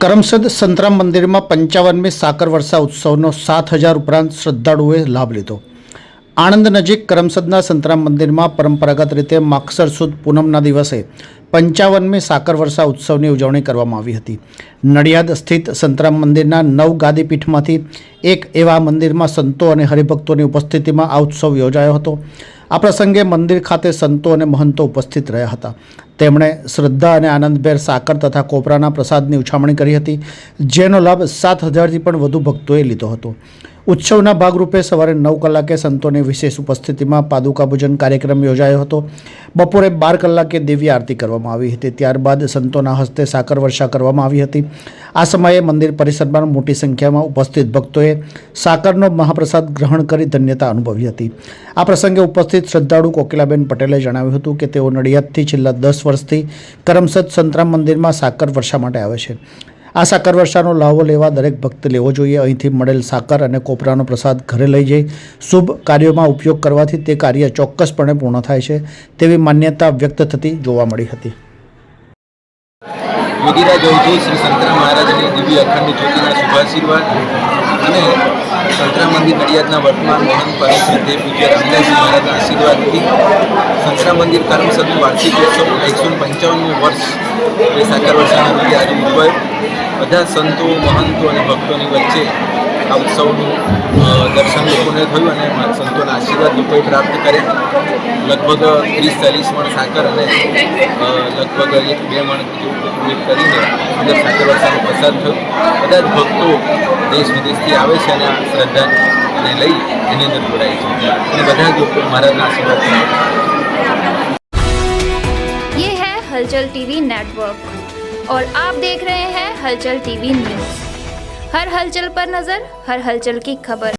કરમસદ સંતરામ મંદિરમાં 55મી સાકર વર્ષા ઉત્સવનો 7,000 ઉપરાંત શ્રદ્ધાળુઓએ લાભ લીધો। આણંદ નજીક કરમસદના સંતરામ મંદિરમાં પરંપરાગત રીતે માગસર સુદ પૂનમના દિવસે 55મી સાકર વર્ષા ઉત્સવની ઉજવણી કરવામાં આવી હતી। નડિયાદ સ્થિત સંતરામ મંદિરના 9 ગાદીપીઠમાંથી એક એવા મંદિરમાં સંતો અને હરિભક્તોની ઉપસ્થિતિમાં આ ઉત્સવ યોજાયો હતો। આ પ્રસંગે મંદિર ખાતે સંતો અને મહંતો ઉપસ્થિત રહ્યા હતા। તેમણે શ્રદ્ધા અને આનંદભેર સાકર તથા કોપરાના પ્રસાદની ઉછામણી કરી હતી, જેનો લાભ 7,000થી પણ વધુ ભક્તોએ લીધો હતો। ઉત્સવના ભાગરૂપે સવારે 9 કલાકે સંતોની વિશેષ ઉપસ્થિતિમાં પાદુકા પૂજન કાર્યક્રમ યોજાયો હતો। બપોરે 12 કલાકે દિવ્ય આરતી કરવામાં આવી હતી। ત્યારબાદ સંતોના હસ્તે સાકર વર્ષા કરવામાં આવી હતી। આ સમયે મંદિર પરિસરમાં મોટી સંખ્યામાં ઉપસ્થિત ભક્તોએ સાકરનો મહાપ્રસાદ ગ્રહણ કરી ધન્યતા અનુભવી હતી। આ પ્રસંગે ઉપસ્થિત શ્રદ્ધાળુ કોકિલાબેન પટેલે જણાવ્યું હતું કે તેઓ નડિયાદથી છેલ્લા 10 વર્ષથી કરમસદ સંતરામ મંદિરમાં સાકર વર્ષા માટે આવે છે। આ સાકર વર્ષાનો લાવો લેવા દરેક ભક્ત લેવો જોઈએ। અહીંથી મળેલ સાકર અને કોપરાનો પ્રસાદ ઘરે લઈ જઈ શુભ કાર્યોમાં ઉપયોગ કરવાથી તે કાર્ય ચોક્કસપણે પૂર્ણ થાય છે તેવી માન્યતા વ્યક્ત થતી જોવા મળી હતી। યોગીરાજ અવધૂત શ્રી સંતરામ મહારાજની દિવ્ય અખંડ જ્યોતિના શુભાશીર્વાદ અને સંતરામ મંદિર નડિયાદના વર્તમાન મહાન પરમ શ્રદ્ધેય પૂજ્ય રામદાસજી મહારાજના આશીર્વાદથી સંતરામ મંદિર કરમસદનું વાર્ષિક ઉત્સવ 155મું વર્ષ એ સાકર વર્ષાના રૂપે આજે ઉજવાયો। બધા સંતો મહંતો અને ભક્તોની વચ્ચે આ ઉત્સવનું દર્શન લોકોને થયું અને સંતોના આશીર્વાદ લોકોએ પ્રાપ્ત કર્યા। લગભગ 30-40 મણ સાકર અને લગભગ 1-2 મણ જેવું કરીને અંદર સાકર વર્ષાનો પ્રસાદ થયો। બધા જ ભક્તો દેશ વિદેશથી આવે છે અને આ શ્રદ્ધાને લઈ એની અંદર જોડાય છે અને બધા જ લોકો મહારાજના આશીર્વાદ પ્રાપ્ત કરે। ये है हलचल टीवी नेटवर्क और आप देख रहे हैं हलचल टीवी न्यूज़। हर हलचल पर नज़र, हर हलचल की खबर।